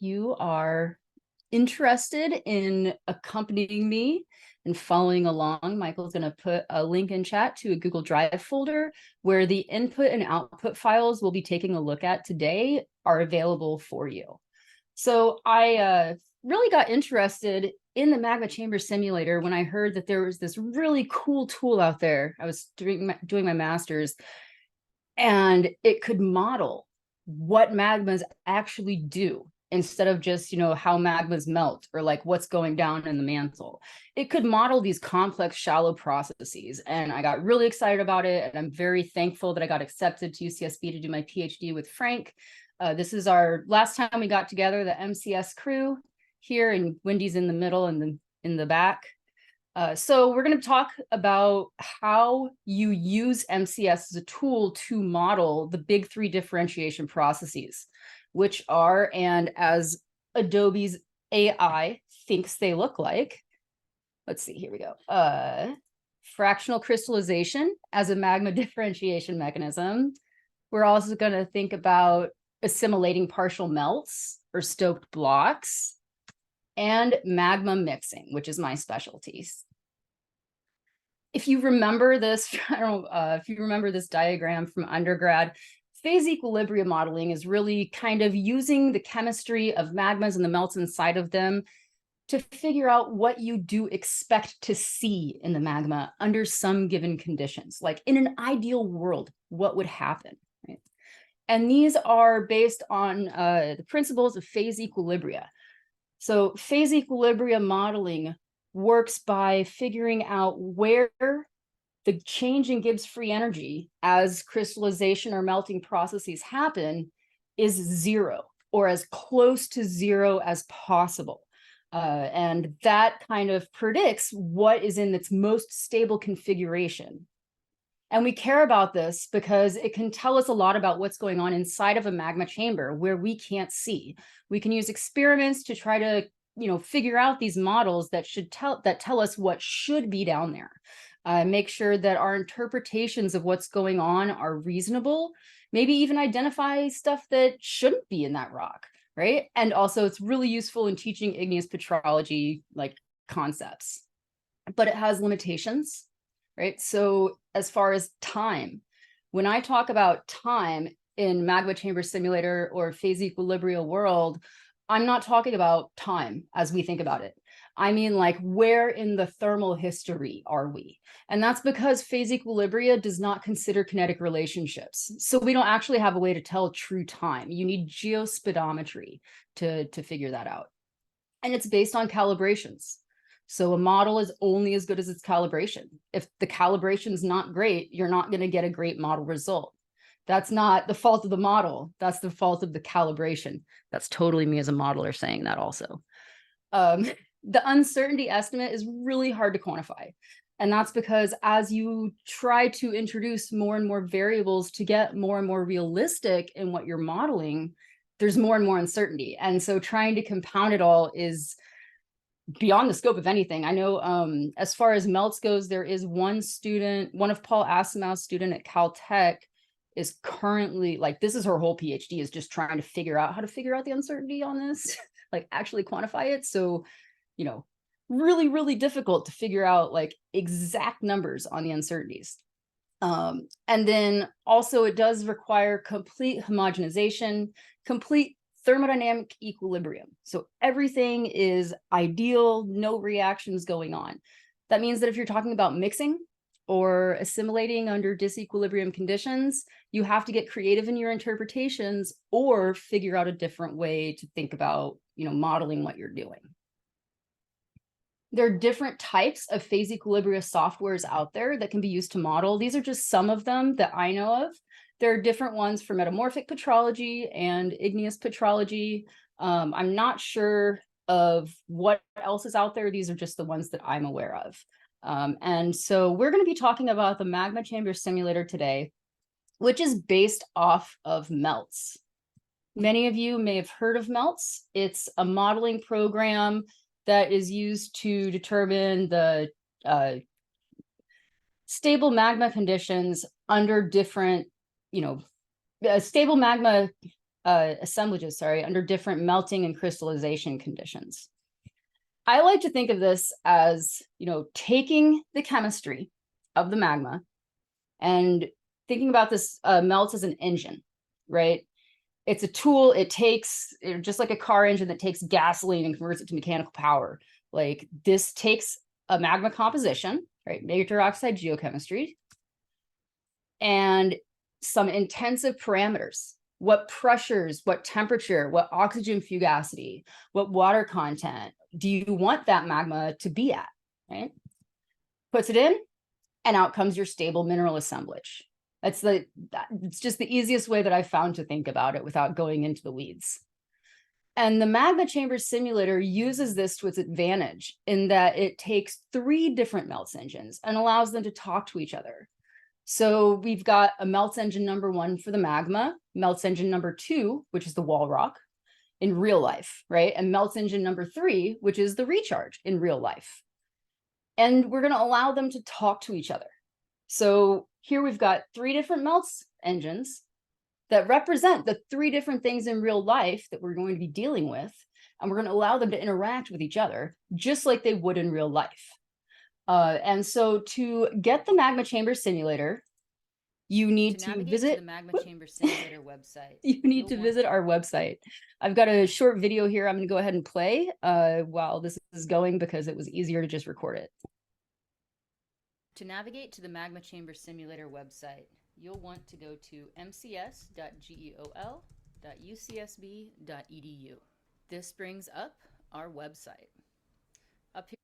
you are interested in accompanying me and following along, Michael's going to put a link in chat to a Google Drive folder where the input and output files we'll be taking a look at today are available for you. So I really got interested in the Magma Chamber Simulator when I heard that there was this really cool tool out there. I was doing my master's, and it could model what magmas actually do instead of just, how magmas melt or like what's going down in the mantle. It could model these complex, shallow processes. And I got really excited about it. And I'm very thankful that I got accepted to UCSB to do my PhD with Frank. This is our last time we got together, the MCS crew here, and Wendy's in the middle and in the back. So we're going to talk about how you use MCS as a tool to model the big three differentiation processes, which are, and as Adobe's AI thinks they look like, let's see, here we go. Fractional crystallization as a magma differentiation mechanism. We're also going to think about assimilating partial melts or stoked blocks, and magma mixing, which is my specialty. If you remember this, I don't know if you remember this diagram from undergrad, phase equilibrium modeling is really kind of using the chemistry of magmas and the melts inside of them to figure out what you do expect to see in the magma under some given conditions. Like in an ideal world, what would happen, right? And these are based on the principles of phase equilibria. So phase equilibrium modeling works by figuring out where the change in Gibbs free energy as crystallization or melting processes happen is zero, or as close to zero as possible. And that kind of predicts what is in its most stable configuration. And we care about this because it can tell us a lot about what's going on inside of a magma chamber where we can't see. We can use experiments to try to, figure out these models that tell us what should be down there. Make sure that our interpretations of what's going on are reasonable, maybe even identify stuff that shouldn't be in that rock, right? And also it's really useful in teaching igneous petrology like concepts, but it has limitations, right? So as far as time, when I talk about time in Magma Chamber Simulator or phase equilibrium world, I'm not talking about time as we think about it. I mean, like, where in the thermal history are we? And that's because phase equilibria does not consider kinetic relationships. So we don't actually have a way to tell true time. You need geospeedometry to figure that out. And it's based on calibrations. So a model is only as good as its calibration. If the calibration is not great, you're not going to get a great model result. That's not the fault of the model. That's the fault of the calibration. That's totally me as a modeler saying that also. The uncertainty estimate is really hard to quantify. And that's because as you try to introduce more and more variables to get more and more realistic in what you're modeling, there's more and more uncertainty. And so trying to compound it all is beyond the scope of anything. I know as far as melts goes, there is one of Paul Asimov's student at Caltech is currently, like, this is her whole PhD, is just trying to figure out how to figure out the uncertainty on this, like actually quantify it. So, really, really difficult to figure out like exact numbers on the uncertainties. And then also it does require complete homogenization, complete thermodynamic equilibrium. So everything is ideal, no reactions going on. That means that if you're talking about mixing or assimilating under disequilibrium conditions, you have to get creative in your interpretations or figure out a different way to think about, modeling what you're doing. There are different types of phase equilibria softwares out there that can be used to model. These are just some of them that I know of. There are different ones for metamorphic petrology and igneous petrology. I'm not sure of what else is out there. These are just the ones that I'm aware of. And so we're going to be talking about the Magma Chamber Simulator today, which is based off of melts. Many of you may have heard of melts. It's a modeling program that is used to determine the stable magma conditions under different, stable magma assemblages, under different melting and crystallization conditions. I like to think of this as, taking the chemistry of the magma and thinking about this melt as an engine, right? It's a tool. It takes, just like a car engine that takes gasoline and converts it to mechanical power. Like this takes a magma composition, right? Major oxide geochemistry, and some intensive parameters. What pressures, what temperature, what oxygen fugacity, what water content do you want that magma to be at, right? Puts it in, and out comes your stable mineral assemblage. It's just the easiest way that I've found to think about it without going into the weeds. And the magma chamber simulator uses this to its advantage in that it takes 3 different melts engines and allows them to talk to each other. So we've got a melts engine number 1 for the magma, melts engine number 2, which is the wall rock in real life, right? And melts engine number 3, which is the recharge in real life. And we're going to allow them to talk to each other. So here we've got 3 different melts engines that represent the 3 different things in real life that we're going to be dealing with. And we're going to allow them to interact with each other just like they would in real life. And so to get the magma chamber simulator, you need to visit the Magma Chamber Simulator website. You need to visit our website. I've got a short video here I'm going to go ahead and play while this is going because it was easier to just record it. To navigate to the Magma Chamber Simulator website, you'll want to go to mcs.geol.ucsb.edu. This brings up our website. Up here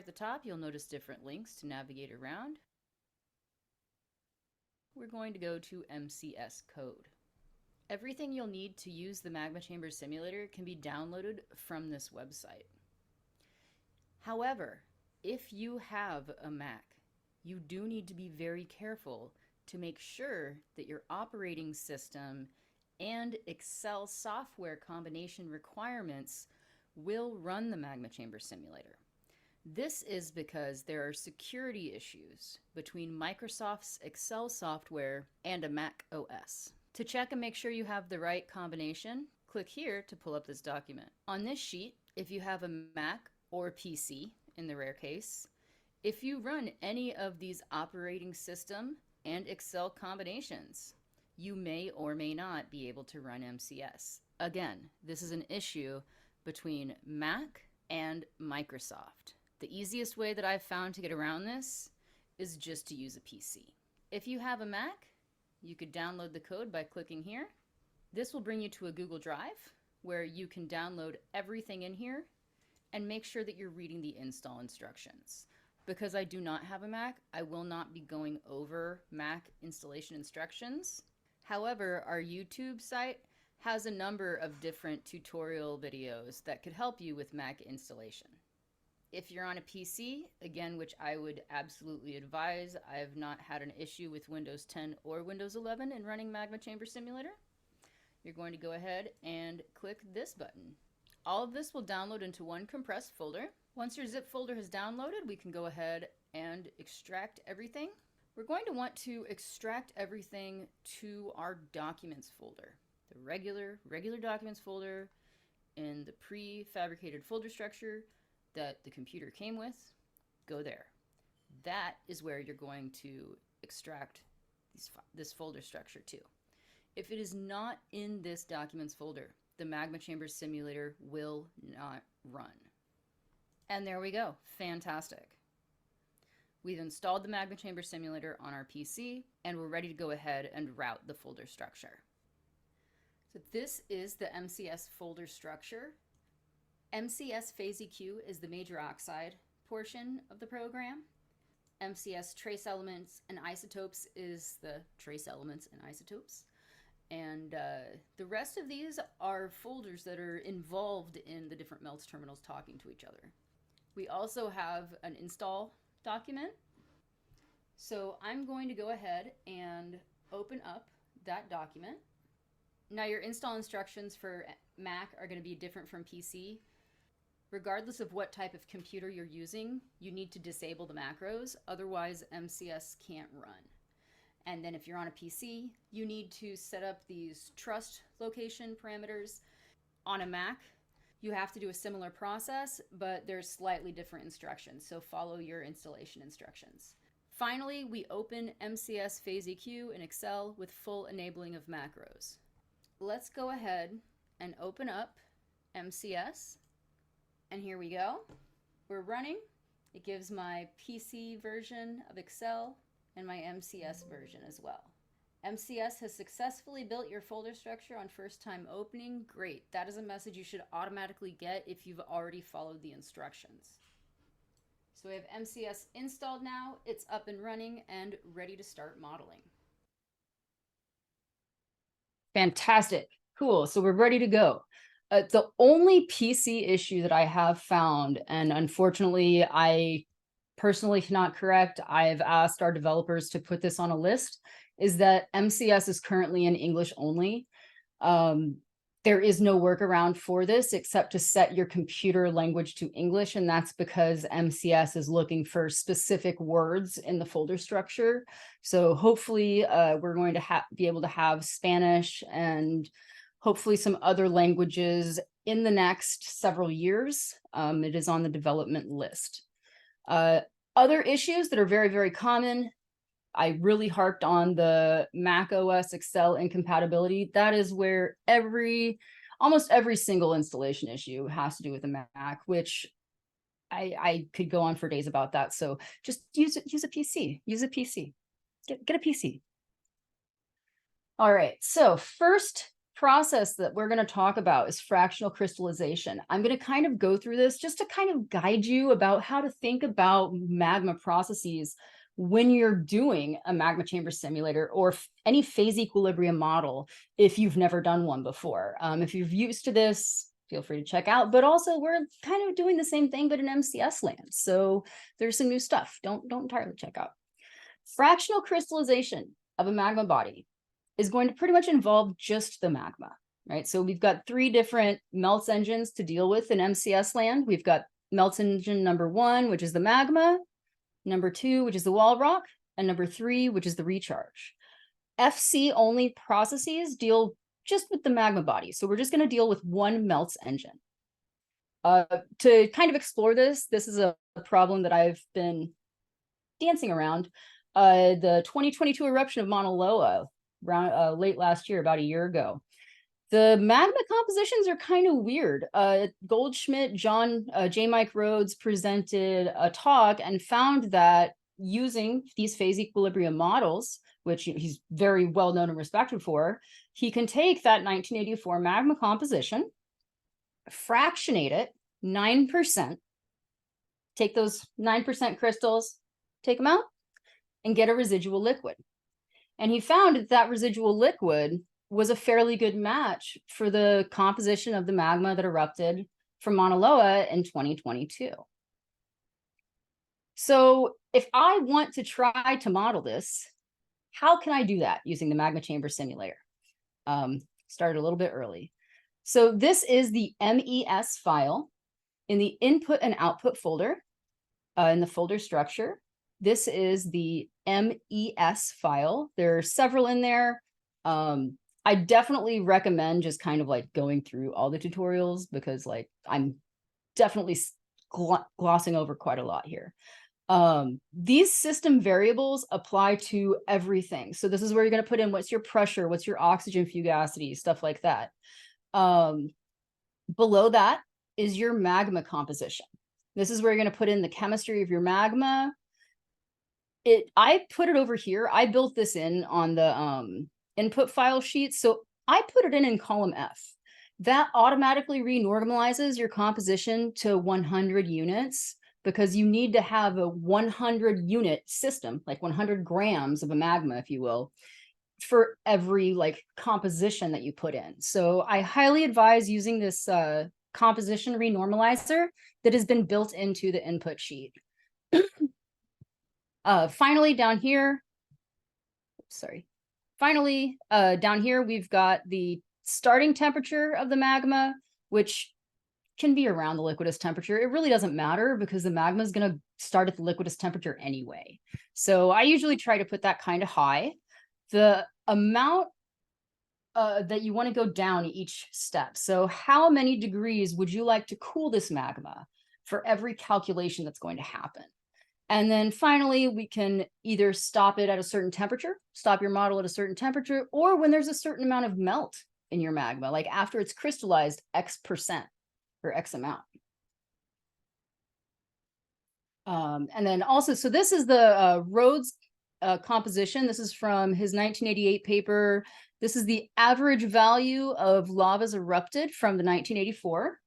at the top, you'll notice different links to navigate around. We're going to go to MCS code. Everything you'll need to use the Magma Chamber Simulator can be downloaded from this website. However, if you have a Mac, you do need to be very careful to make sure that your operating system and Excel software combination requirements will run the Magma Chamber Simulator. This is because there are security issues between Microsoft's Excel software and a Mac OS. To check and make sure you have the right combination, click here to pull up this document. On this sheet, if you have a Mac or PC, in the rare case, if you run any of these operating system and Excel combinations, you may or may not be able to run MCS. Again, this is an issue between Mac and Microsoft. The easiest way that I've found to get around this is just to use a PC. If you have a Mac, you could download the code by clicking here. This will bring you to a Google Drive where you can download everything in here and make sure that you're reading the install instructions. Because I do not have a Mac, I will not be going over Mac installation instructions. However, our YouTube site has a number of different tutorial videos that could help you with Mac installation. If you're on a PC, again, which I would absolutely advise, I have not had an issue with Windows 10 or Windows 11 in running Magma Chamber Simulator. You're going to go ahead and click this button. All of this will download into one compressed folder. Once your zip folder has downloaded, we can go ahead and extract everything. We're going to want to extract everything to our documents folder, the regular documents folder in the prefabricated folder structure that the computer came with. Go there. That is where you're going to extract this folder structure to. If it is not in this documents folder, the Magma Chamber Simulator will not run. And there we go. Fantastic. We've installed the Magma Chamber Simulator on our PC, and we're ready to go ahead and route the folder structure. So this is the MCS folder structure. MCS Phase EQ is the major oxide portion of the program. MCS trace elements and isotopes is the trace elements and isotopes. And the rest of these are folders that are involved in the different melts terminals talking to each other. We also have an install document. So I'm going to go ahead and open up that document. Now your install instructions for Mac are going to be different from PC. Regardless of what type of computer you're using, you need to disable the macros, otherwise MCS can't run. And then if you're on a PC, you need to set up these trust location parameters. On a Mac, you have to do a similar process, but there's slightly different instructions, so follow your installation instructions. Finally, we open MCS FazyQ in Excel with full enabling of macros. Let's go ahead and open up MCS, and here we go. We're running. It gives my PC version of Excel and my MCS version as well. MCS has successfully built your folder structure on first time opening. Great. That is a message you should automatically get if you've already followed the instructions. So we have MCS installed now. It's up and running and ready to start modeling. Fantastic. Cool. So we're ready to go. The only PC issue that I have found, and unfortunately, I personally cannot correct, I've asked our developers to put this on a list, is that MCS is currently in English only. There is no workaround for this except to set your computer language to English, and that's because MCS is looking for specific words in the folder structure. So hopefully we're going to be able to have Spanish and hopefully some other languages in the next several years. It is on the development list. Other issues that are very, very common, I really harped on the Mac OS Excel incompatibility. That is where almost every single installation issue has to do with the Mac, which I could go on for days about that. So just use a PC. Use a PC. Get a PC. All right. So first process that we're going to talk about is fractional crystallization. I'm going to kind of go through this just to kind of guide you about how to think about magma processes when you're doing a magma chamber simulator or any phase equilibrium model if you've never done one before. If you're used to this, feel free to check out, but also we're kind of doing the same thing but in MCS land, so there's some new stuff. Don't entirely check out. Fractional crystallization of a magma body is going to pretty much involve just the magma, right? So we've got 3 different melts engines to deal with in MCS land. We've got melts engine number 1, which is the magma, number 2, which is the wall rock, and number 3, which is the recharge. FC only processes deal just with the magma body. So we're just going to deal with one melts engine. To kind of explore this is a problem that I've been dancing around. The 2022 eruption of Mauna Loa, around late last year, about a year ago. The magma compositions are kind of weird. Goldschmidt, J. Mike Rhodes presented a talk and found that using these phase equilibrium models, which he's very well known and respected for, he can take that 1984 magma composition, fractionate it 9%, take those 9% crystals, take them out, and get a residual liquid. And he found that that residual liquid was a fairly good match for the composition of the magma that erupted from Mauna Loa in 2022. So if I want to try to model this, how can I do that using the magma chamber simulator? Started a little bit early. So this is the MES file in the input and output folder in the folder structure. This is the MES file. There are several in there. I definitely recommend just kind of like going through all the tutorials because like I'm definitely glossing over quite a lot here. These system variables apply to everything. So this is where you're going to put in what's your pressure, what's your oxygen fugacity, stuff like that. Below that is your magma composition. This is where you're going to put in the chemistry of your magma. I put it over here. I built this in on the input file sheet. So I put it in column F. That automatically renormalizes your composition to 100 units because you need to have a 100 unit system, like 100 grams of a magma, if you will, for every like composition that you put in. So I highly advise using this composition renormalizer that has been built into the input sheet. Finally, down here, down here, we've got the starting temperature of the magma, which can be around the liquidus temperature. It really doesn't matter because the magma is going to start at the liquidus temperature anyway. So I usually try to put that kind of high. the amount that you want to go down each step. So how many degrees would you like to cool this magma for every calculation that's going to happen? And then finally, we can either stop it at a certain temperature, stop your model at a certain temperature, or when there's a certain amount of melt in your magma, like after it's crystallized X% or X amount. And then also, so this is the Rhodes composition. This is from his 1988 paper. This is the average value of lavas erupted from the 1984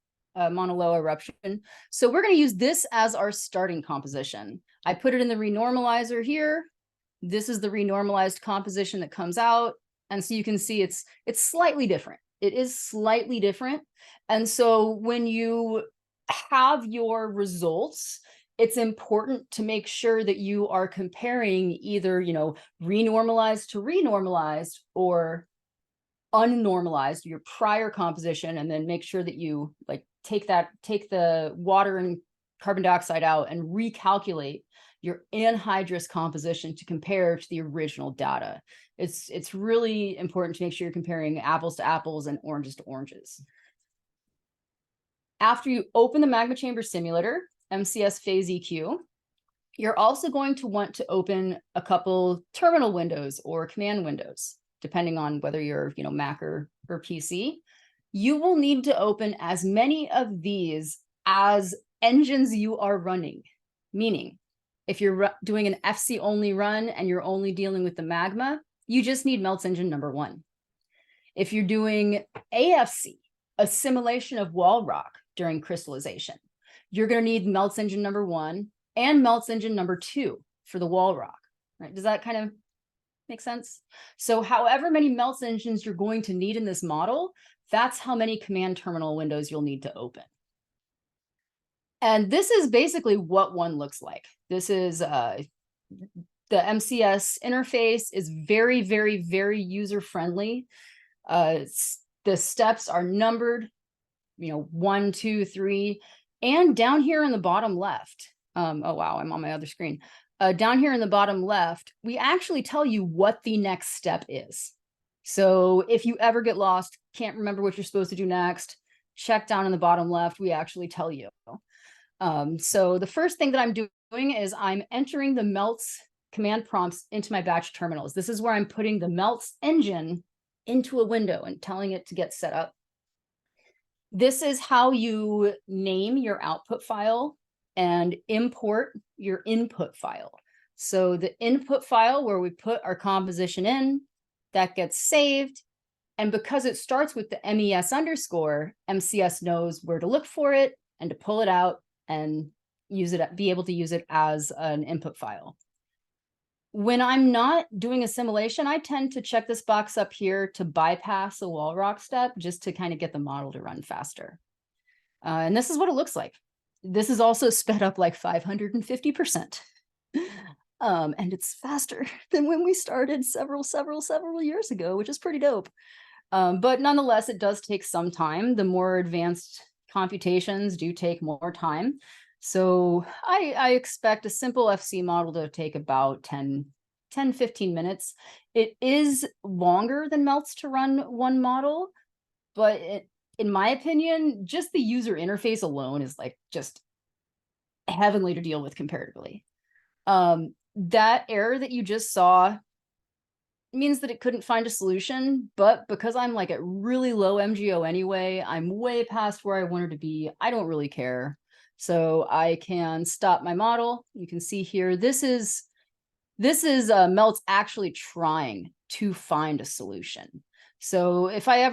Mauna Loa eruption. So we're going to use this as our starting composition. I put it in the renormalizer here. This is the renormalized composition that comes out. And so you can see it's slightly different. It is slightly different. And so when you have your results, it's important to make sure that you are comparing either, renormalized to renormalized or unnormalized, your prior composition, and then make sure that you take the water and carbon dioxide out and recalculate your anhydrous composition to compare to the original data. It's really important to make sure you're comparing apples to apples and oranges to oranges. After you open the magma chamber simulator, MCS phase EQ, you're also going to want to open a couple terminal windows or command windows, depending on whether you're, Mac or PC. You will need to open as many of these as engines you are running. Meaning, if you're doing an FC only run and you're only dealing with the magma, you just need melts engine number 1. If you're doing AFC, assimilation of wall rock during crystallization, you're going to need melts engine number 1 and melts engine number 2 for the wall rock, right? Does that kind of make sense? So however many melts engines you're going to need in this model, that's how many command terminal windows you'll need to open. And this is basically what one looks like. This is the MCS interface is very, very, very user-friendly. The steps are numbered, 1, 2, 3. And down here in the bottom left, oh wow, I'm on my other screen. Down here in the bottom left, we actually tell you what the next step is. So if you ever get lost, can't remember what you're supposed to do next, check down in the bottom left, we actually tell you. So the first thing that I'm doing is I'm entering the melts command prompts into my batch terminals. This is where I'm putting the melts engine into a window and telling it to get set up. This is how you name your output file and import your input file. So the input file where we put our composition in, that gets saved. And because it starts with the MES underscore, MCS knows where to look for it and to pull it out and use it, be able to use it as an input file. When I'm not doing assimilation, I tend to check this box up here to bypass the wall rock step just to kind of get the model to run faster. And this is what it looks like. This is also sped up like 550%. And it's faster than when we started several years ago, which is pretty dope. But nonetheless, it does take some time. The more advanced computations do take more time. So I expect a simple FC model to take about 10-15 minutes. It is longer than melts to run one model, but in my opinion, just the user interface alone is like just heavenly to deal with comparatively. That error that you just saw means that it couldn't find a solution, but because I'm like at really low MGO anyway, I'm way past where I wanted to be. I don't really care. So I can stop my model. You can see here, this is Melt's actually trying to find a solution. So if I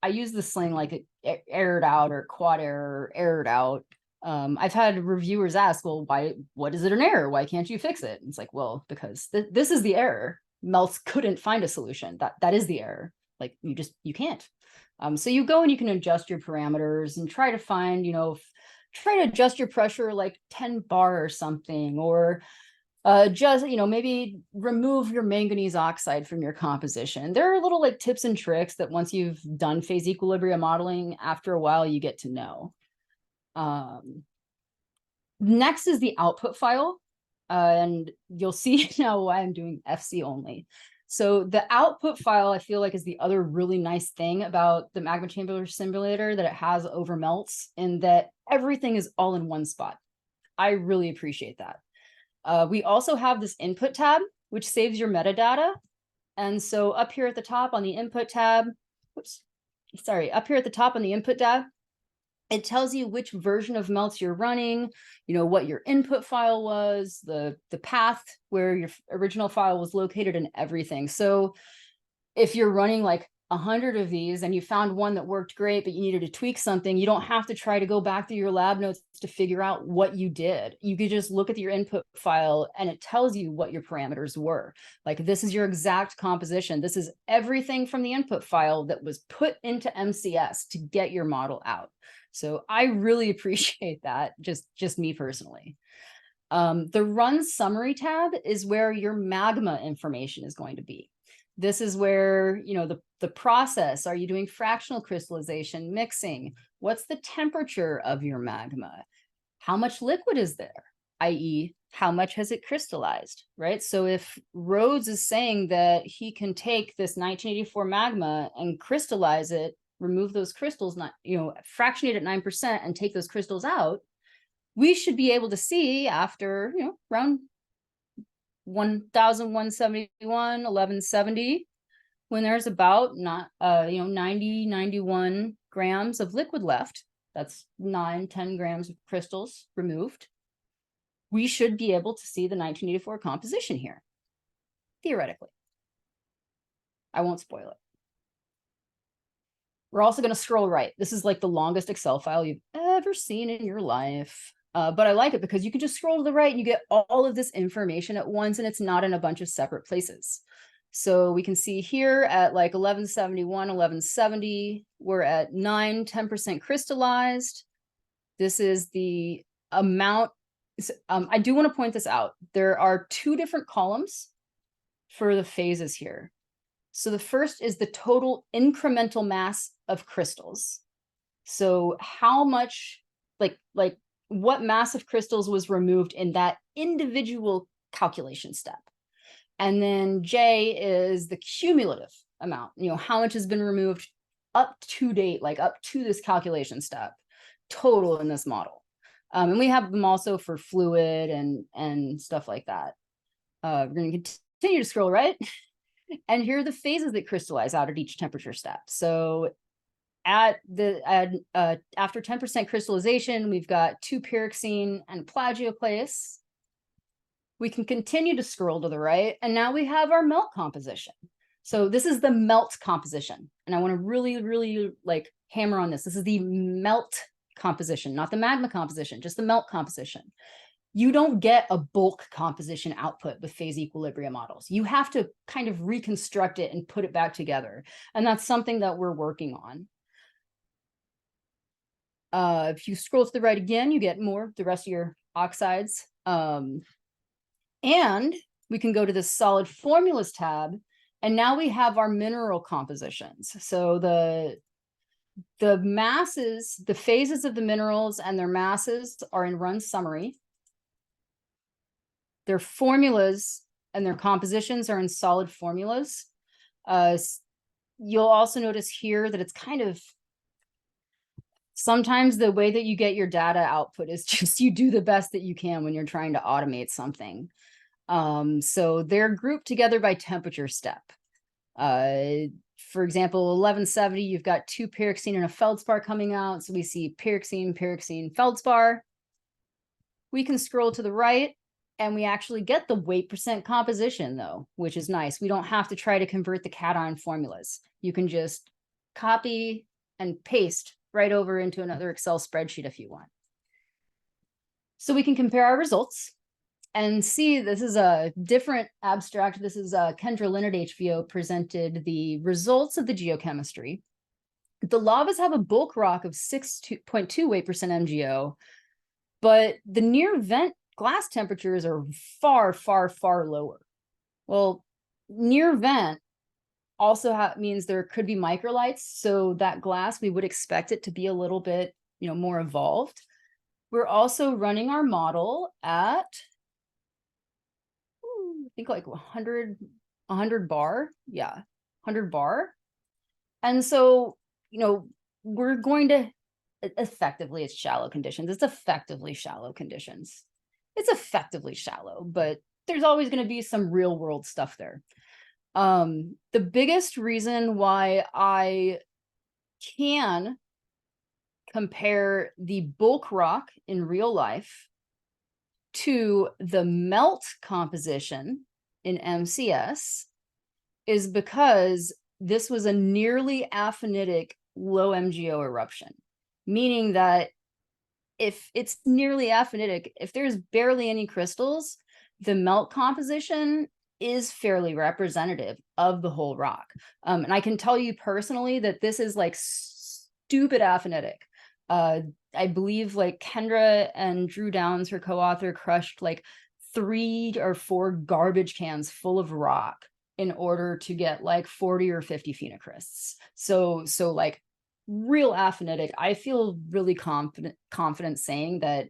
use the slang like errored out or quad error, errored out. I've had reviewers ask, well, what is it an error? Why can't you fix it? And it's like, well, because this is the error. Melts couldn't find a solution. That is the error. Like you can't. So you go and you can adjust your parameters and try to find, try to adjust your pressure like 10 bar or something, or just, maybe remove your manganese oxide from your composition. There are little like tips and tricks that once you've done phase equilibrium modeling, after a while you get to know. Next is the output file. And you'll see now why I'm doing FC only. So the output file, I feel like, is the other really nice thing about the Magma Chamber Simulator, that it has over melts and that everything is all in one spot. I really appreciate that. We also have this input tab, which saves your metadata. And so up here at the top on the input tab, up here at the top on the input tab, it tells you which version of melts you're running, you know, what your input file was, the path where your original file was located, and everything. So if you're running like 100 of these and you found one that worked great, but you needed to tweak something, you don't have to try to go back through your lab notes to figure out what you did. You could just look at your input file and it tells you what your parameters were. Like, this is your exact composition. This is everything from the input file that was put into MCS to get your model out. So I really appreciate that, just me personally. The run summary tab is where your magma information is going to be. This is where, you know, the process. Are you doing fractional crystallization, mixing? What's the temperature of your magma? How much liquid is there? i.e., how much has it crystallized, right? So if Rhodes is saying that he can take this 1984 magma and crystallize it, remove those crystals, not, you know, fractionate at 9% and take those crystals out, we should be able to see after, you know, around 1171, 1170, when there's about 90, 91 grams of liquid left, that's 9-10 grams of crystals removed, we should be able to see the 1984 composition here, theoretically. I won't spoil it. We're also going to scroll right. This is like the longest Excel file you've ever seen in your life. But I like it because you can just scroll to the right and you get all of this information at once, and it's not in a bunch of separate places. So we can see here at like 1171, 1170, we're at 10% crystallized. This is the amount. I do want to point this out. There are two different columns for the phases here. So the first is the total incremental mass of crystals. So how much, like what mass of crystals was removed in that individual calculation step. And then J is the cumulative amount, you know, how much has been removed up to date, like up to this calculation step, total in this model. And we have them also for fluid and stuff like that. We're going to continue to scroll right. And here are the phases that crystallize out at each temperature step. So after 10% crystallization, we've got 2-pyroxene and plagioclase. We can continue to scroll to the right, and now we have our melt composition. So this is the melt composition, and I want to really, really like hammer on this. This is the melt composition, not the magma composition, just the melt composition. You don't get a bulk composition output with phase equilibrium models. You have to kind of reconstruct it and put it back together. And that's something that we're working on. If you scroll to the right again, you get more, the rest of your oxides. And we can go to the solid formulas tab, and now we have our mineral compositions. So the masses, the phases of the minerals and their masses are in run summary. Their formulas and their compositions are in solid formulas. You'll also notice here that it's kind of, sometimes the way that you get your data output is just you do the best that you can when you're trying to automate something. So they're grouped together by temperature step. For example, 1170, you've got 2-pyroxene and a feldspar coming out. So we see pyroxene, pyroxene, feldspar. We can scroll to the right, and we actually get the weight percent composition, though, which is nice. We don't have to try to convert the cation formulas. You can just copy and paste right over into another Excel spreadsheet if you want. So we can compare our results and see, this is a different abstract. This is Kendra Leonard HVO presented the results of the geochemistry. The lavas have a bulk rock of 6.2 weight percent MgO, but the near vent glass temperatures are far, far, far lower. Well, near vent also means there could be microlights. So that glass, we would expect it to be a little bit, you know, more evolved. We're also running our model at, I think like 100 100 bar. Yeah, 100 bar. And so, we're going to effectively, it's shallow conditions. It's effectively shallow conditions. It's effectively shallow, but there's always going to be some real world stuff there. The biggest reason why I can compare the bulk rock in real life to the melt composition in MCS is because this was a nearly aphanitic low MgO eruption, meaning that if it's nearly aphanitic, if there's barely any crystals, the melt composition is fairly representative of the whole rock. And I can tell you personally that this is like stupid aphanitic. I believe like Kendra and Drew Downs, her co-author, crushed like 3 or 4 garbage cans full of rock in order to get like 40 or 50 phenocrysts. So like real aphanitic. I feel really confident saying that,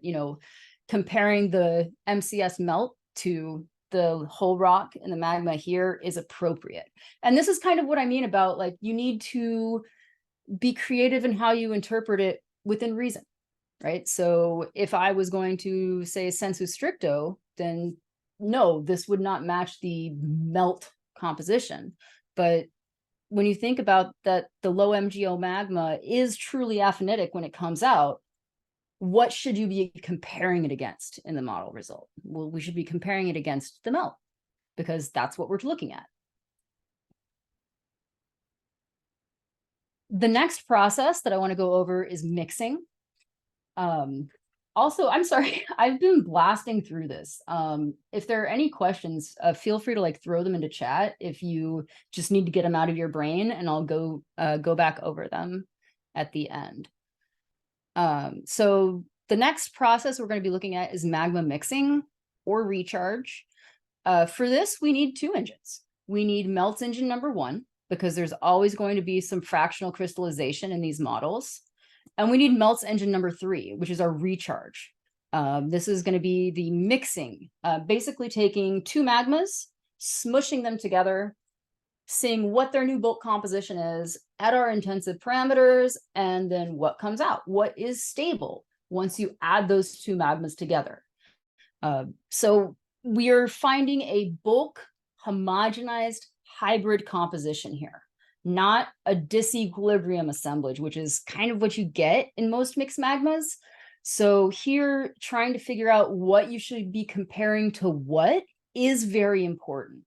comparing the MCS melt to the whole rock and the magma here is appropriate. And this is kind of what I mean about like, you need to be creative in how you interpret it within reason, right? So if I was going to say sensu stricto, then no, this would not match the melt composition. But when you think about that, the low MgO magma is truly aphanitic when it comes out, what should you be comparing it against in the model result? Well, we should be comparing it against the melt because that's what we're looking at. The next process that I want to go over is mixing. Also, I'm sorry, I've been blasting through this. If there are any questions, feel free to like throw them into chat if you just need to get them out of your brain, and I'll go back over them at the end. So the next process we're going to be looking at is magma mixing or recharge. For this, we need 2 engines. We need melts engine number 1, because there's always going to be some fractional crystallization in these models. And we need melts engine number 3, which is our recharge. This is going to be the mixing, basically taking 2 magmas, smushing them together, seeing what their new bulk composition is at our intensive parameters, and then what comes out, what is stable once you add those 2 magmas together. So we are finding a bulk homogenized hybrid composition here, not a disequilibrium assemblage, which is kind of what you get in most mixed magmas. So here, trying to figure out what you should be comparing to what is very important.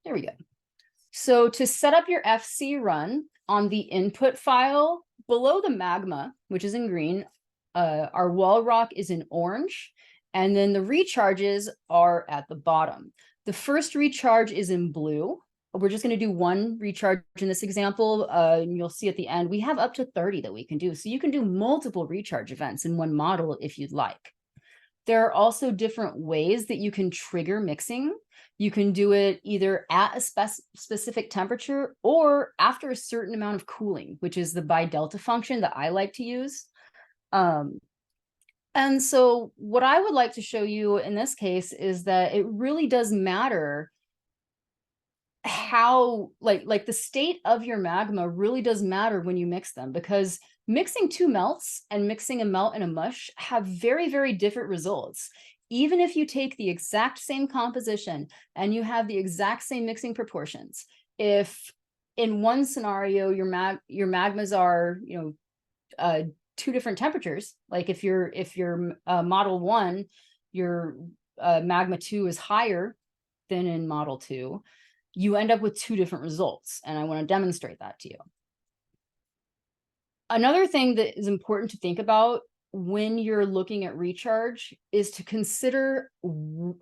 There we go. So to set up your FC run on the input file, below the magma, which is in green, our wall rock is in orange, and then the recharges are at the bottom. The first recharge is in blue. We're just going to do 1 recharge in this example, and you'll see at the end, we have up to 30 that we can do. So you can do multiple recharge events in one model if you'd like. There are also different ways that you can trigger mixing. You can do it either at a specific temperature or after a certain amount of cooling, which is the bi-delta function that I like to use. And so what I would like to show you in this case is that it really does matter how, like the state of your magma really does matter when you mix them, because mixing 2 melts and mixing a melt and a mush have very, very different results. Even if you take the exact same composition and you have the exact same mixing proportions, if in one scenario your magmas are 2 different temperatures, like if your model 1, your magma 2 is higher than in model 2, you end up with 2 different results, and I want to demonstrate that to you. Another thing that is important to think about when you're looking at recharge is to consider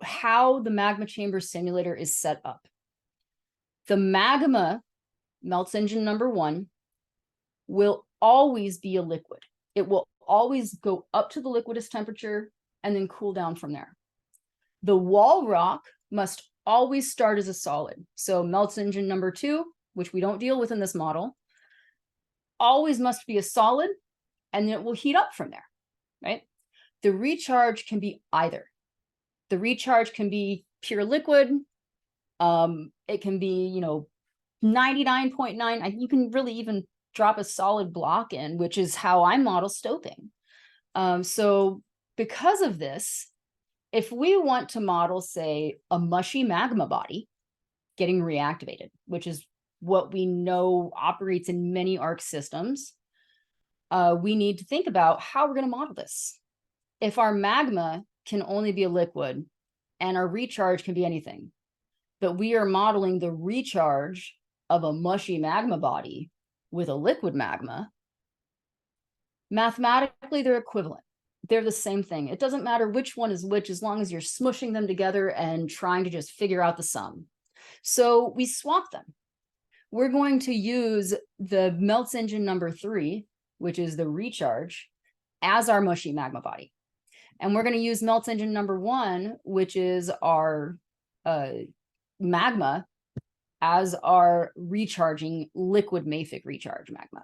how the magma chamber simulator is set up. The magma, melts engine number 1, will always be a liquid. It will always go up to the liquidus temperature and then cool down from there. The wall rock must always start as a solid. So melts engine number 2, which we don't deal with in this model, always must be a solid, and then it will heat up from there, right? The recharge can be either. The recharge can be pure liquid. It can be, you know, 99.9. You can really even drop a solid block in, which is how I model stoping. So because of this, if we want to model, say, a mushy magma body getting reactivated, which is what we know operates in many ARC systems, we need to think about how we're going to model this. If our magma can only be a liquid and our recharge can be anything, but we are modeling the recharge of a mushy magma body with a liquid magma, mathematically they're equivalent. They're the same thing. It doesn't matter which one is which, as long as you're smushing them together and trying to just figure out the sum. So we swap them. We're going to use the melts engine number 3, which is the recharge, as our mushy magma body. And we're going to use melts engine number 1, which is our magma, as our recharging liquid mafic recharge magma.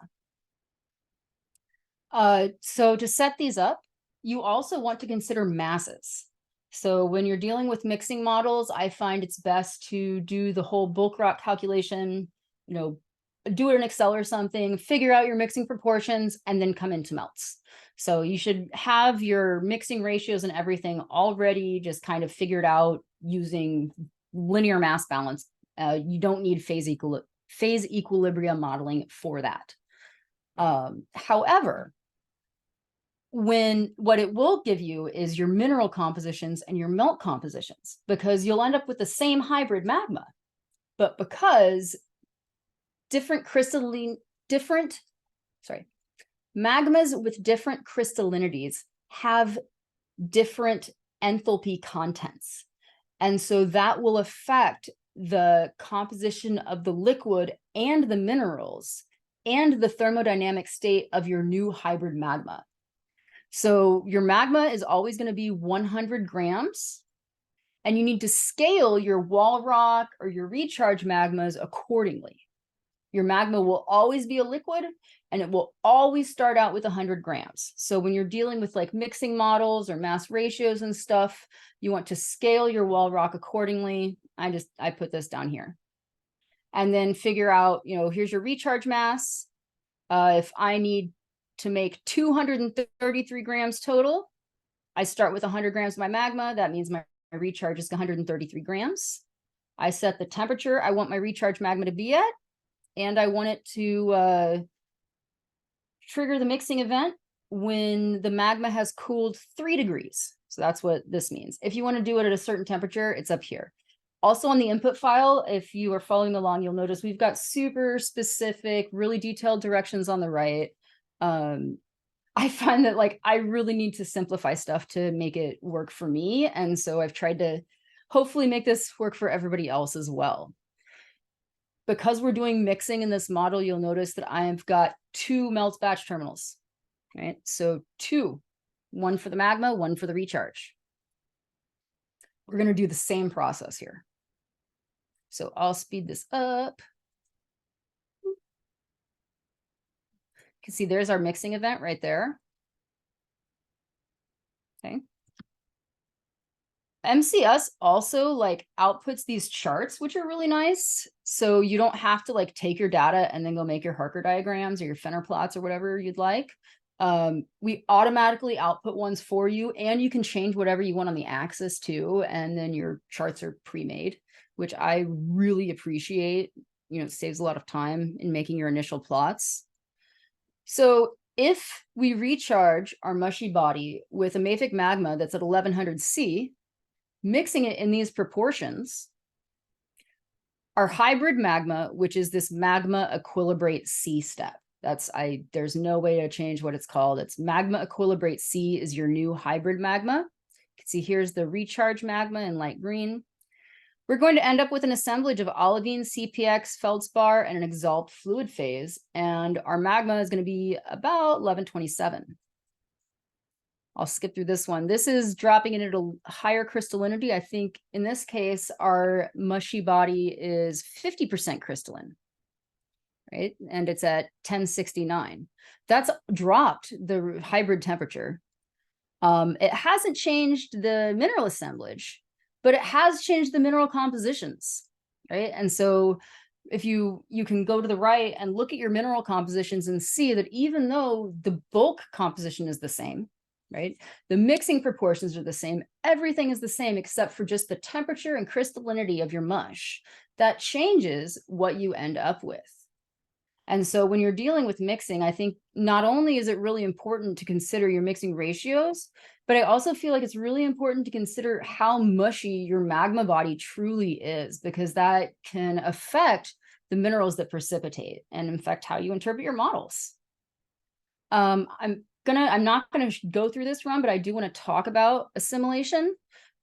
So to set these up, you also want to consider masses. So when you're dealing with mixing models, I find it's best to do the whole bulk rock calculation, you know, do it in Excel or something, figure out your mixing proportions, and then come into melts. So you should have your mixing ratios and everything already just kind of figured out using linear mass balance. You don't need phase equilibrium modeling for that. However, what it will give you is your mineral compositions and your melt compositions, because you'll end up with the same hybrid magma, but because magmas with different crystallinities have different enthalpy contents. And so that will affect the composition of the liquid and the minerals and the thermodynamic state of your new hybrid magma. So your magma is always going to be 100 grams, and you need to scale your wall rock or your recharge magmas accordingly. Your magma will always be a liquid, and it will always start out with 100 grams. So when you're dealing with like mixing models or mass ratios and stuff, you want to scale your wall rock accordingly. I put this down here. And then figure out, you know, here's your recharge mass. If I need to make 233 grams total, I start with 100 grams of my magma. That means my recharge is 133 grams. I set the temperature I want my recharge magma to be at, and I want it to trigger the mixing event when the magma has cooled 3 degrees. So that's what this means. If you want to do it at a certain temperature, it's up here. Also on the input file, if you are following along, you'll notice we've got super specific, really detailed directions on the right. I find that like I really need to simplify stuff to make it work for me. And so I've tried to hopefully make this work for everybody else as well. Because we're doing mixing in this model, you'll notice that I've got 2 melts batch terminals, right? So 2, one for the magma, one for the recharge. We're going to do the same process here. So I'll speed this up. You can see there's our mixing event right there. Okay. MCS also like outputs these charts, which are really nice. So you don't have to like take your data and then go make your Harker diagrams or your Fenner plots or whatever you'd like. We automatically output ones for you, and you can change whatever you want on the axis too. And then your charts are pre-made, which I really appreciate. You know, it saves a lot of time in making your initial plots. So if we recharge our mushy body with a mafic magma that's at 1100 C, mixing it in these proportions, our hybrid magma, which is this magma equilibrate C step. There's no way to change what it's called. It's magma equilibrate C is your new hybrid magma. You can see here's the recharge magma in light green. We're going to end up with an assemblage of olivine, CPX, feldspar, and an exalt fluid phase. And our magma is going to be about 1127. I'll skip through this one. This is dropping it at a higher crystallinity. I think in this case, our mushy body is 50% crystalline, right? And it's at 1069. That's dropped the hybrid temperature. It hasn't changed the mineral assemblage, but it has changed the mineral compositions, right? And so if you can go to the right and look at your mineral compositions and see that even though the bulk composition is the same, right? The mixing proportions are the same. Everything is the same except for just the temperature and crystallinity of your mush. That changes what you end up with. And so when you're dealing with mixing, I think not only is it really important to consider your mixing ratios, but I also feel like it's really important to consider how mushy your magma body truly is, because that can affect the minerals that precipitate and affect how you interpret your models. I'm not gonna go through this run, but I do want to talk about assimilation.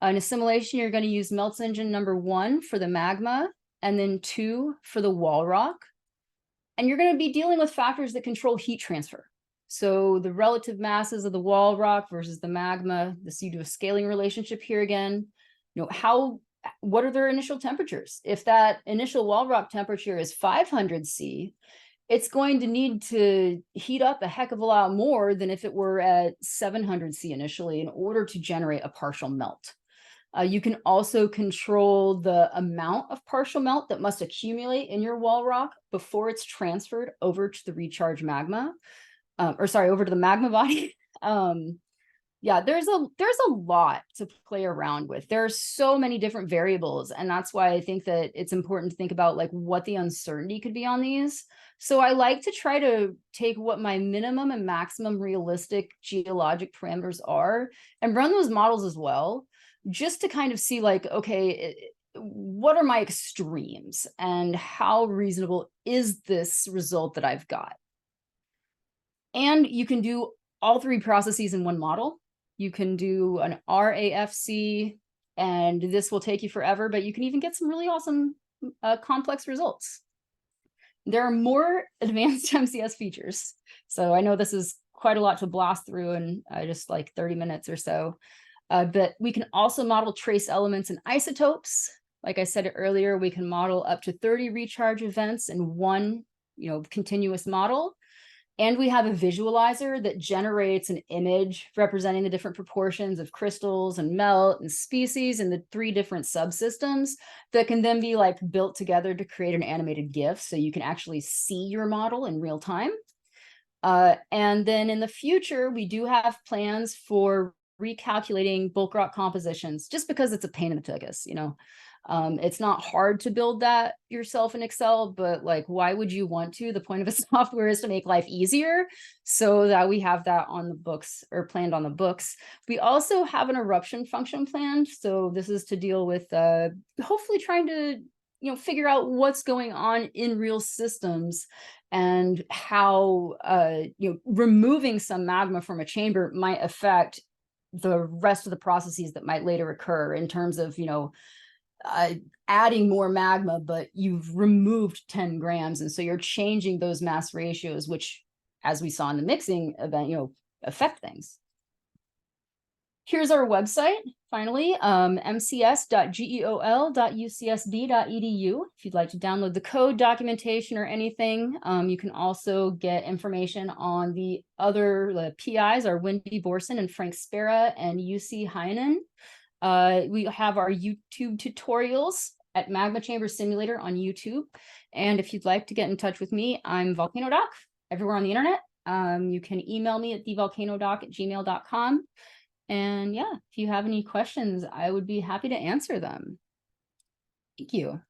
In assimilation, you're going to use melts engine number 1 for the magma, and then 2 for the wall rock. And you're going to be dealing with factors that control heat transfer. So the relative masses of the wall rock versus the magma, you do a scaling relationship here again. What are their initial temperatures? If that initial wall rock temperature is 500 C, it's going to need to heat up a heck of a lot more than if it were at 700 C initially in order to generate a partial melt. You can also control the amount of partial melt that must accumulate in your wall rock before it's transferred over to the recharge magma, over to the magma body. Yeah, there's a lot to play around with. There are so many different variables, and that's why I think that it's important to think about like what the uncertainty could be on these. So I like to try to take what my minimum and maximum realistic geologic parameters are and run those models as well, just to kind of see like, okay, what are my extremes and how reasonable is this result that I've got? And you can do all 3 processes in one model. You can do an RAFC, and this will take you forever, but you can even get some really awesome complex results. There are more advanced MCS features. So I know this is quite a lot to blast through in just like 30 minutes or so. But we can also model trace elements and isotopes. Like I said earlier, we can model up to 30 recharge events in one, continuous model. And we have a visualizer that generates an image representing the different proportions of crystals and melt and species in the 3 different subsystems that can then be like built together to create an animated GIF. So you can actually see your model in real time. And then in the future, we do have plans for recalculating bulk rock compositions, just because it's a pain in the tuchus, it's not hard to build that yourself in Excel, but like, why would you want to? The point of a software is to make life easier, so that we have that on the books or planned on the books. We also have an eruption function planned. So this is to deal with hopefully trying to figure out what's going on in real systems and how removing some magma from a chamber might affect the rest of the processes that might later occur in terms of adding more magma, but you've removed 10 grams, and so you're changing those mass ratios, which, as we saw in the mixing event, affect things. Here's our website, finally, mcs.geol.ucsb.edu. If you'd like to download the code, documentation, or anything, you can also get information on the PIs, are Wendy Borson and Frank Spera and UC Heinen. We have our YouTube tutorials at Magma Chamber Simulator on YouTube. And if you'd like to get in touch with me, I'm VolcanoDoc everywhere on the internet. You can email me at thevolcanodoc@gmail.com. And yeah, if you have any questions, I would be happy to answer them. Thank you.